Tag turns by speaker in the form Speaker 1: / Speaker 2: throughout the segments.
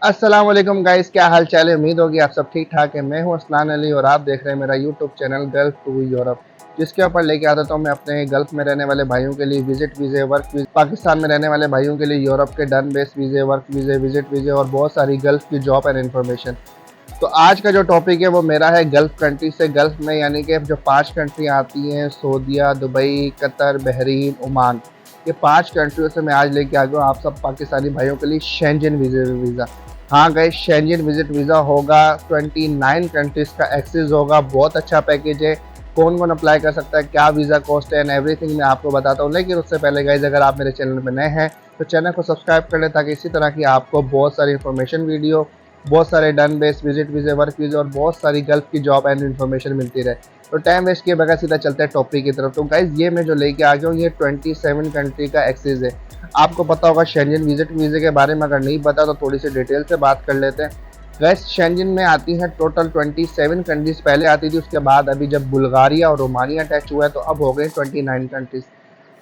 Speaker 1: अस्सलाम वालेकुम गाइस, क्या हाल चाल है। उम्मीद होगी आप सब ठीक ठाक है। मैं हूं असलान अली और आप देख रहे हैं मेरा YouTube channel Gulf to Europe, जिसके ऊपर लेके आता हूं मैं अपने गल्फ में रहने वाले भाइयों के लिए विजिट वीज़े, वर्क वीज़े, पाकिस्तान में रहने वाले भाइयों के लिए यूरोप के डन बेस वीज़े, वर्क वीज़े, विजिट वीज़े और बहुत सारी गल्फ की जॉब एंड इन्फॉर्मेशन। तो आज का जो टॉपिक है वो मेरा है गल्फ कंट्री से। गल्फ में यानी कि जो 5 कंट्री आती हैं, सऊदीया, दुबई, कतर, बहरीन, ओमान, ये 5 कंट्रियों से मैं आज लेके आ गया हूँ आप सब पाकिस्तानी भाइयों के लिए शेंजन वीज़ा। हाँ गए, शेंजन विजिट वीज़ा होगा, 29 कंट्रीज़ का एक्सेस होगा। बहुत अच्छा पैकेज है। कौन कौन अप्लाई कर सकता है, क्या वीज़ा कॉस्ट है एंड एवरीथिंग मैं आपको बताता हूँ। लेकिन उससे पहले गाइज, अगर आप मेरे चैनल पर नए हैं तो चैनल को सब्सक्राइब कर लें, ताकि इसी तरह की आपको बहुत सारी इन्फॉर्मेशन वीडियो, बहुत सारे डन बेस, विजिट वीज़े, वर्क वीज़े और बहुत सारी गल्फ की जॉब एंड इन्फॉर्मेशन मिलती रहे। तो टाइम वेस्ट किए बगैर सीधा चलते हैं टॉपिक की तरफ। तो गाइज, ये मैं जो लेके आ गया हूँ ये 27 कंट्री का एक्सेस है। आपको पता होगा शेंजन विजिट वीज़े के बारे में, अगर नहीं पता तो थोड़ी सी डिटेल से बात कर लेते हैं। गैस, शेंजन में आती है टोटल 27 कंट्रीज़। पहले आती थी, उसके बाद अभी जब बुल्गारिया और रोमानिया अटैच हुआ है तो अब हो गए 29 कंट्रीज़।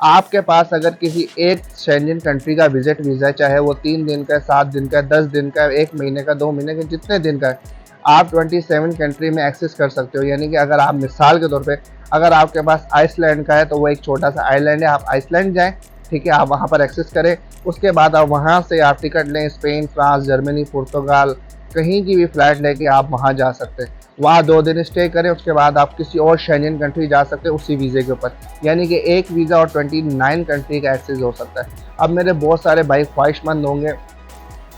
Speaker 1: आपके पास अगर किसी एक शेंजन कंट्री का विजिट वीज़ा है, चाहे वो 3 दिन का है, 7 दिन का है, 10 दिन का है, 1 महीने का, 2 महीने का, जितने दिन का है, आप 27 कंट्री में एक्सेस कर सकते हो। यानी कि अगर आप मिसाल के तौर पे, अगर आपके पास आइसलैंड का है तो वो एक छोटा सा आइलैंड है, आप आइसलैंड जाएं, ठीक है, आप वहाँ पर एक्सेस करें। उसके बाद आप वहाँ से आप टिकट लें, स्पेन, फ्रांस, जर्मनी, पुर्तगाल, कहीं की भी फ़्लाइट लेके आप वहाँ जा सकते हैं। वहाँ 2 दिन स्टे करें, उसके बाद आप किसी और शेंजन कंट्री जा सकते हैं उसी वीज़े के ऊपर। यानी कि एक वीज़ा और 29 कंट्री का एक्सेस हो सकता है। अब मेरे बहुत सारे भाई ख्वाहिशमंद होंगे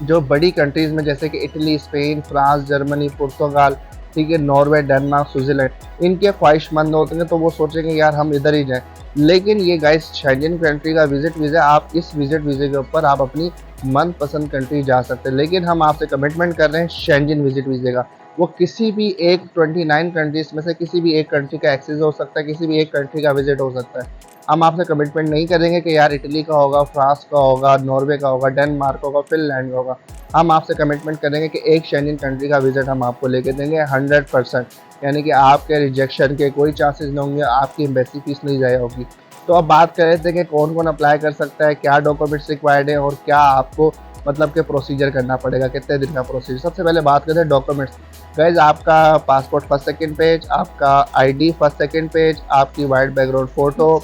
Speaker 1: जो बड़ी कंट्रीज़ में, जैसे कि इटली, स्पेन, फ्रांस, जर्मनी, पुर्तगाल, ठीक है, नॉर्वे, डेनमार्क, स्विट्ज़रलैंड, इनके ख्वाहिशमंद होते हैं तो वो सोचेंगे यार हम इधर ही जाएँ। लेकिन ये गाइस शेंजन कंट्री का विजिट वीज़ा, आप इस विजिट वीज़े के ऊपर आप अपनी मनपसंद कंट्री जा सकते हैं। लेकिन हम आपसे कमिटमेंट कर रहे हैं शेंजन विजिट वीज़े का, वो किसी भी एक 29 कंट्रीज़ में से किसी भी एक कंट्री का एक्सेस हो सकता है, किसी भी एक कंट्री का विजिट हो सकता है। हम आपसे कमिटमेंट नहीं करेंगे कि यार इटली का होगा, फ्रांस का होगा, नॉर्वे का होगा, डेनमार्क होगा, फिनलैंड का होगा। हम आपसे कमिटमेंट करेंगे कि एक शेंजन कंट्री का विजिट हम आपको लेके देंगे 100%। यानी कि आपके रिजेक्शन के कोई चांसेस नहीं होंगे, आपकी एम्बेसी फीस नहीं ज़ाया होगी। तो अब बात कर रहे थे कि कौन कौन अप्लाई कर सकता है, क्या डॉक्यूमेंट्स रिक्वायर्ड है और क्या आपको मतलब कि प्रोसीजर करना पड़ेगा, कितने दिन का प्रोसीजर। सबसे पहले बात करते हैं डॉक्यूमेंट्स। गाइज, आपका पासपोर्ट फर्स्ट सेकंड पेज, आपका आईडी फर्स्ट सेकंड पेज, आपकी वाइट बैकग्राउंड फ़ोटो,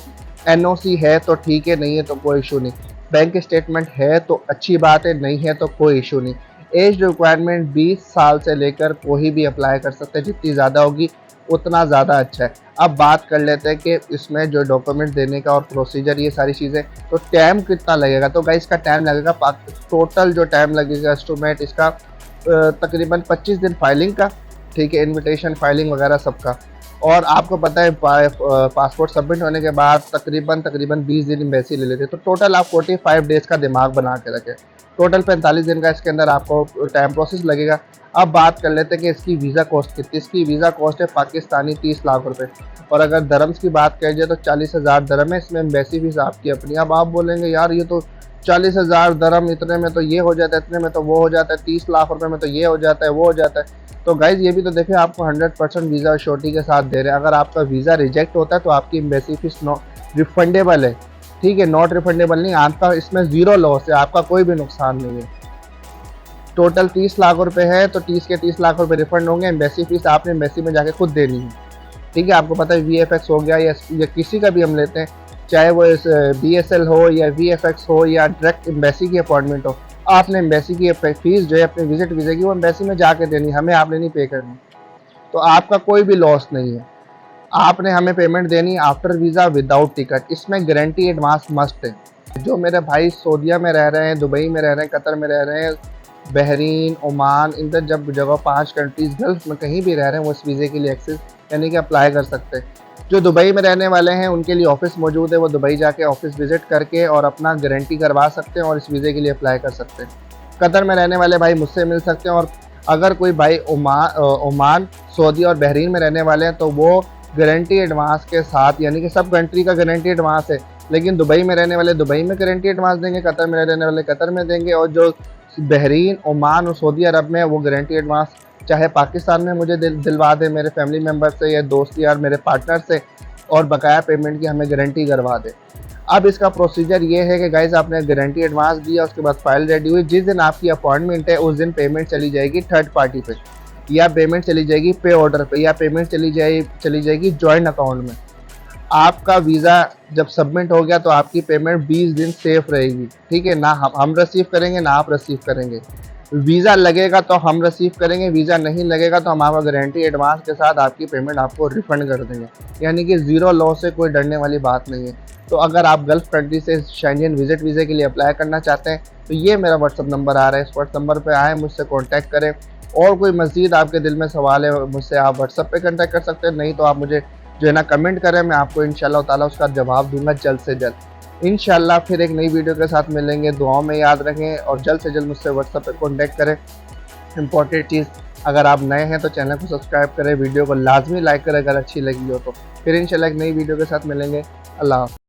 Speaker 1: एनओसी है तो ठीक है, नहीं है तो कोई इशू नहीं। बैंक स्टेटमेंट है तो अच्छी बात है, नहीं है तो कोई इशू नहीं। एज रिक्वायरमेंट 20 साल से लेकर कोई भी अप्लाई कर सकते हैं, जितनी ज़्यादा होगी उतना ज़्यादा अच्छा है। अब बात कर लेते हैं कि इसमें जो डॉक्यूमेंट देने का और प्रोसीजर, ये सारी चीज़ें, तो टाइम कितना लगेगा। तो गाइस, इसका टाइम लगेगा, टोटल जो टाइम लगेगा एस्टिमेट इसका तकरीबन 25 दिन फाइलिंग का, ठीक है, इनविटेशन फाइलिंग वगैरह सबका। और आपको पता है पासपोर्ट सबमिट होने के बाद तकरीबन 20 दिन एम्बेसी ले लेते हैं। तो टोटल आप 45 डेज़ का दिमाग बना के रखें। टोटल 45 दिन का इसके अंदर आपको टाइम प्रोसेस लगेगा। अब बात कर लेते हैं कि इसकी वीज़ा कॉस्ट कितनी। इसकी वीज़ा कॉस्ट है पाकिस्तानी 30 लाख रुपए, और अगर दरम्स की बात की जाए तो 40,000 दरम है। इसमें एम्बेसी फीस आपकी अपनी। अब आप बोलेंगे यार ये तो 40,000 दरम, इतने में तो ये हो जाता है, इतने में तो वो हो जाता है, 30 लाख रुपए में तो ये हो जाता है, वो हो जाता है। तो गाइज़, ये भी तो देखें, आपको 100% वीज़ा श्योरिटी के साथ दे रहे हैं। अगर आपका वीज़ा रिजेक्ट होता है तो आपकी एम्बेसी फीस रिफंडेबल है, ठीक है, नॉट रिफंडेबल नहीं। आपका इसमें ज़ीरो लॉस है, आपका कोई भी नुकसान नहीं है। टोटल 30 लाख रुपए है तो 30 के 30 लाख रुपए रिफंड होंगे। एम्बेसी फीस आपने एम्बेसी में जाके खुद देनी है, ठीक है। आपको पता है VFX हो गया या किसी का भी हम लेते हैं, चाहे वो BSL हो या VFX हो या डायरेक्ट एम्बेसी की अपॉइंटमेंट हो, आपने एम्बेसी की फीस जो है अपने विजिट वीज़े की, वो एम्बेसी में जाके देनी, हमें आपने नहीं पे करनी। तो आपका कोई भी लॉस नहीं है। आपने हमें पेमेंट देनी आफ्टर वीज़ा विदाउट टिकट। इसमें गारंटी एडवांस मस्ट है। जो मेरे भाई सऊदीया में रह रहे हैं, दुबई में रह रहे हैं, कतर में रह रहे हैं, बहरीन, ओमान, इधर जब जगह 5 कंट्रीज़ गल्फ में कहीं भी रह रहे हैं, वो इस वीज़े के लिए एक्सेस यानी कि अप्लाई कर सकते हैं। जो दुबई में रहने वाले हैं उनके लिए ऑफ़िस मौजूद है, वो दुबई जाके ऑफ़िस विज़िट करके और अपना गारंटी करवा सकते हैं और इस वीज़े के लिए अप्लाई कर सकते हैं। कतर में रहने वाले भाई मुझसे मिल सकते हैं। और अगर कोई भाई ओमान, सऊदी और बहरीन में रहने वाले हैं तो वो गारंटी एडवांस के साथ, यानी कि सब कंट्री का गारंटी एडवांस है, लेकिन दुबई में रहने वाले दुबई में गारंटी एडवांस देंगे, कतर में रहने वाले कतर में देंगे, और जो बहरीन, ओमान और सऊदी अरब में वो गारंटी एडवांस चाहे पाकिस्तान में मुझे दिलवा दे मेरे फैमिली मेम्बर से या दोस्त यार मेरे पार्टनर से, और बकाया पेमेंट की हमें गारंटी करवा दे। अब इसका प्रोसीजर ये है कि गाइज आपने गारंटी एडवांस दिया, उसके बाद फाइल रेडी हुई, जिस दिन आपकी अपॉइंटमेंट है उस दिन पेमेंट चली जाएगी थर्ड पार्टी पे, या पेमेंट चली जाएगी पे ऑर्डर पे, या पेमेंट चली जाएगी जॉइंट अकाउंट में। आपका वीज़ा जब सबमिट हो गया तो आपकी पेमेंट 20 दिन सेफ रहेगी, ठीक है। ना हम रिसीव करेंगे ना आप रिसीव करेंगे। वीज़ा लगेगा तो हम रिसीव करेंगे, वीज़ा नहीं लगेगा तो हम आपका गारंटी एडवांस के साथ आपकी पेमेंट आपको रिफंड कर देंगे। यानी कि ज़ीरो लॉस से कोई डरने वाली बात नहीं है। तो अगर आप गल्फ़ कंट्री से शेंजन विजिट वीज़े के लिए अप्लाई करना चाहते हैं तो ये मेरा व्हाट्सअप नंबर आ रहा है, इस व्हाट्सअप नंबर पर आएँ, मुझसे कॉन्टैक्ट करें। और कोई मज़ीद आपके दिल में सवाल है मुझसे आप व्हाट्सअप पे कॉन्टैक्ट कर सकते हैं, नहीं तो आप मुझे जो है ना कमेंट करें, मैं आपको इंशाल्लाह ताला उसका जवाब दूंगा जल्द से जल्द। इंशाल्लाह फिर एक नई वीडियो के साथ मिलेंगे, दुआओं में याद रखें और जल्द से जल्द मुझसे व्हाट्सएप पे कॉन्टैक्ट करें। इंपॉर्टेंट चीज़, अगर आप नए हैं तो चैनल को सब्सक्राइब करें, वीडियो को लाजमी लाइक करें अगर अच्छी लगी हो तो। फिर इंशाल्लाह एक नई वीडियो के साथ मिलेंगे। अल्लाह हाफ़िज़।